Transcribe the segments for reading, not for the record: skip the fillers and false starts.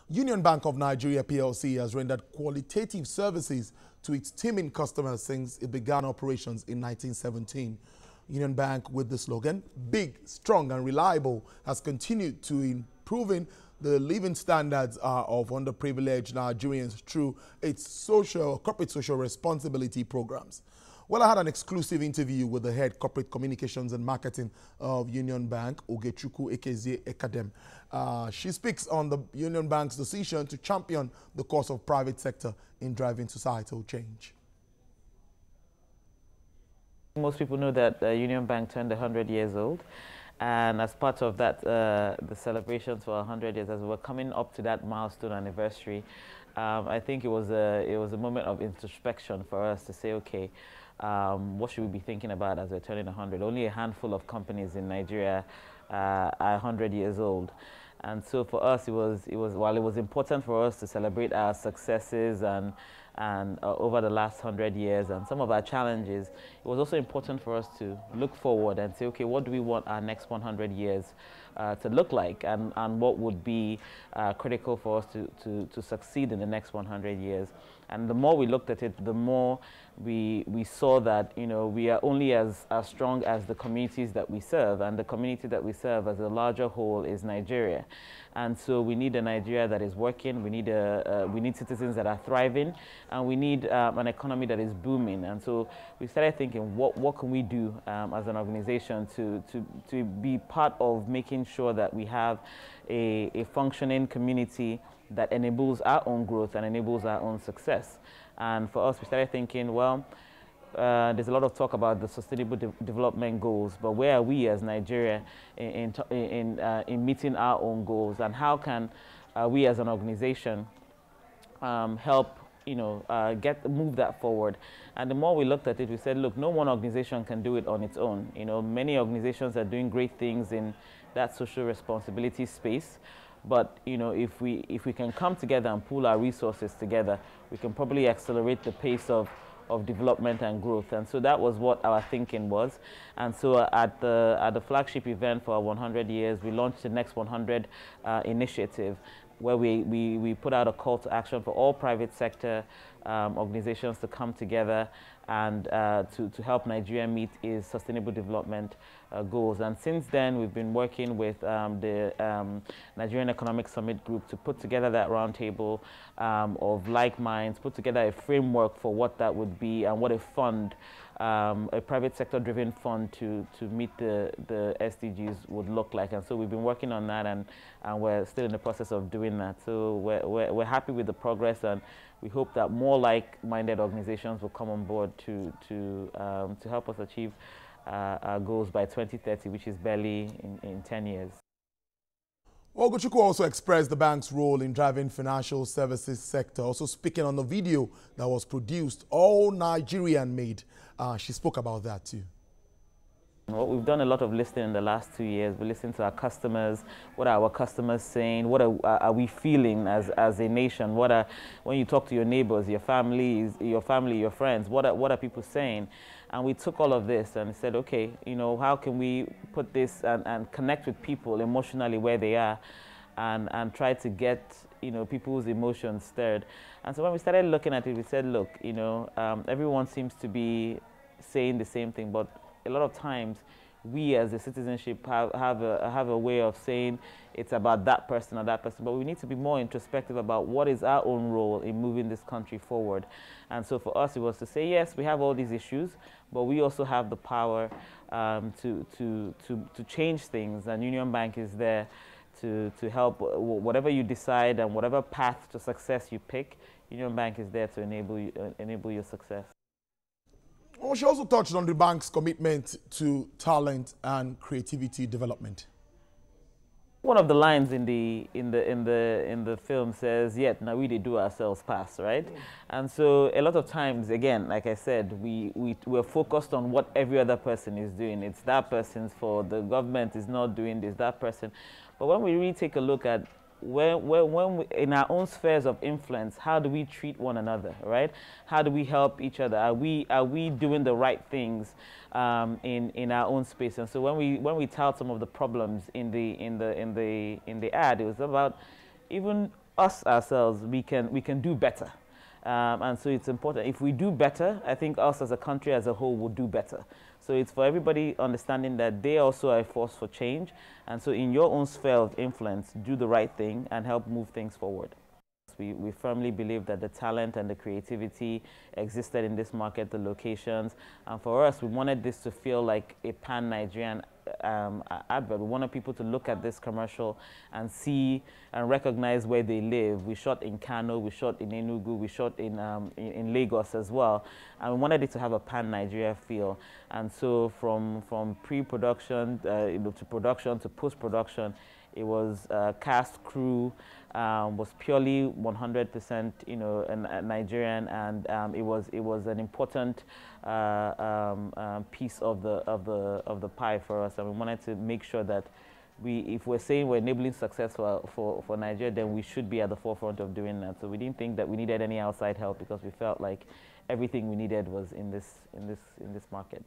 Union Bank of Nigeria PLC has rendered qualitative services to its teeming customers since it began operations in 1917. Union Bank, with the slogan, "Big, Strong and Reliable," has continued to improving the living standards of underprivileged Nigerians through its corporate social responsibility programs. Well, I had an exclusive interview with the head corporate communications and marketing of Union Bank, Ogechukwu Ekezie Ekadem. She speaks on the Union Bank's decision to champion the cause of private sector in driving societal change. Most people know that Union Bank turned 100 years old. And as part of that, the celebrations for 100 years, as we're coming up to that milestone anniversary, I think it was a moment of introspection for us to say, okay, what should we be thinking about as we're turning 100? Only a handful of companies in Nigeria are 100 years old. And so for us, while it was important for us to celebrate our successes and over the last 100 years and some of our challenges, it was also important for us to look forward and say, okay, what do we want our next 100 years to look like, and what would be critical for us to succeed in the next 100 years. And the more we looked at it, the more we saw that, you know, we are only as strong as the communities that we serve, and the community that we serve as a larger whole is Nigeria. And so we need a Nigeria that is working, we need citizens that are thriving, and we need an economy that is booming. And so we started thinking, what can we do as an organization to be part of making sure that we have a functioning community that enables our own growth and enables our own success. And for us, we started thinking, well, there's a lot of talk about the sustainable development goals, but where are we as Nigeria in meeting our own goals, and how can we as an organization help, you know, move that forward? And the more we looked at it, we said, look, no one organization can do it on its own. You know, many organizations are doing great things in that social responsibility space. But, you know, if we can come together and pool our resources together, we can probably accelerate the pace of development and growth. And so that was what our thinking was. And so at the flagship event for our 100 years, we launched the Next 100 initiative, where we put out a call to action for all private sector organizations to come together and to help Nigeria meet its sustainable development goals. And since then, we've been working with the Nigerian Economic Summit Group to put together that roundtable of like minds, put together a framework for what that would be and what a fund, a private sector driven fund to meet the SDGs would look like. And so we've been working on that, and we're still in the process of doing that. So we're happy with the progress, and we hope that more like-minded organizations will come on board to help us achieve our goals by 2030, which is barely in 10 years. Ogechukwu also expressed the bank's role in driving financial services sector, also speaking on the video that was produced, all Nigerian made. She spoke about that too. Well, we've done a lot of listening in the last 2 years. We listened to our customers. What are our customers saying? What are we feeling as a nation? When you talk to your neighbors, your family, your friends, what are people saying? And we took all of this and said, okay, you know, how can we put this and connect with people emotionally where they are, and try to get, you know, people's emotions stirred. And so when we started looking at it, we said, look, you know, everyone seems to be saying the same thing, but a lot of times we as a citizenship have a way of saying it's about that person or that person, but we need to be more introspective about what is our own role in moving this country forward. And so for us, it was to say, yes, we have all these issues, but we also have the power to change things, and Union Bank is there to help. Whatever you decide and whatever path to success you pick, Union Bank is there to enable your success. Well, she also touched on the bank's commitment to talent and creativity development. One of the lines in the film says, "Yet now we do ourselves pass," right? And so a lot of times, again, like I said, we're focused on what every other person is doing. It's that person's fault. The government is not doing this. That person. But when we really take a look at when we, in our own spheres of influence, how do we treat one another, right? How do we help each other? Are we doing the right things in our own space? And so when we tout some of the problems in the ad, it was about even us ourselves, we can do better. And so it's important. If we do better, I think us as a country as a whole will do better. So it's for everybody understanding that they also are a force for change. And so in your own sphere of influence, do the right thing and help move things forward. We firmly believe that the talent and the creativity existed in this market, the locations. And for us, we wanted this to feel like a pan-Nigerian advert. We wanted people to look at this commercial and see and recognize where they live. We shot in Kano, we shot in Enugu, we shot in Lagos as well. And we wanted it to have a pan-Nigeria feel. And so from pre-production to production to post-production, it was cast, crew, was purely 100%, Nigerian, and it was an important piece of the pie for us, and we wanted to make sure that if we're saying we're enabling success for Nigeria, then we should be at the forefront of doing that. So we didn't think that we needed any outside help because we felt like everything we needed was in this market.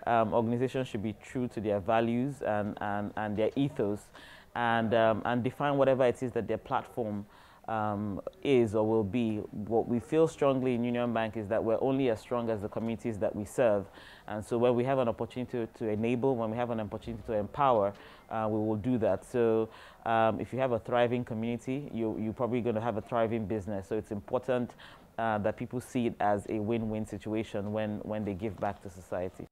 Organizations should be true to their values and their ethos, and define whatever it is that their platform is or will be. What we feel strongly in Union Bank is that we're only as strong as the communities that we serve. And so when we have an opportunity to enable, when we have an opportunity to empower, we will do that. So if you have a thriving community, you're probably going to have a thriving business. So it's important that people see it as a win-win situation when they give back to society.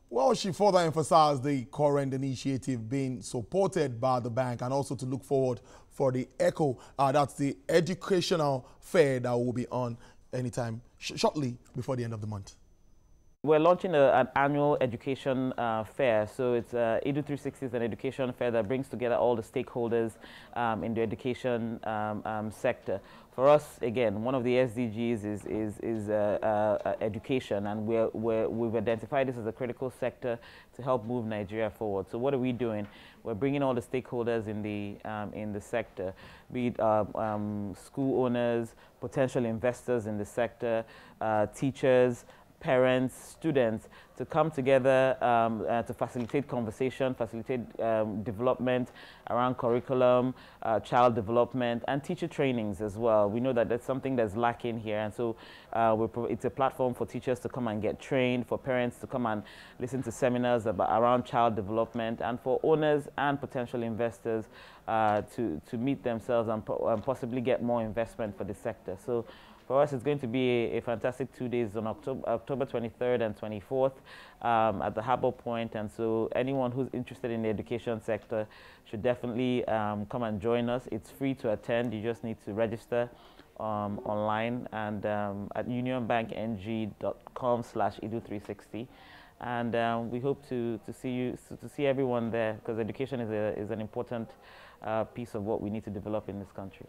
Well, she further emphasized the current initiative being supported by the bank and also to look forward for the ECHO. That's the educational fair that will be on anytime shortly before the end of the month. We're launching an annual education fair. So it's Edu 360 is an education fair that brings together all the stakeholders in the education sector. For us, again, one of the SDGs is education, and we've identified this as a critical sector to help move Nigeria forward. So what are we doing? We're bringing all the stakeholders in the sector, be it school owners, potential investors in the sector, teachers, parents, students, to come together to facilitate conversation, facilitate development around curriculum, child development, and teacher trainings as well. We know that that's something that's lacking here, and so it's a platform for teachers to come and get trained, for parents to come and listen to seminars around child development, and for owners and potential investors to meet themselves and possibly get more investment for the sector. So for us, it's going to be a fantastic 2 days on October 23rd and 24th at the Harbour Point. And so anyone who's interested in the education sector should definitely come and join us. It's free to attend. You just need to register online and at unionbankng.com/edu360. And we hope to see everyone there, because education is an important piece of what we need to develop in this country.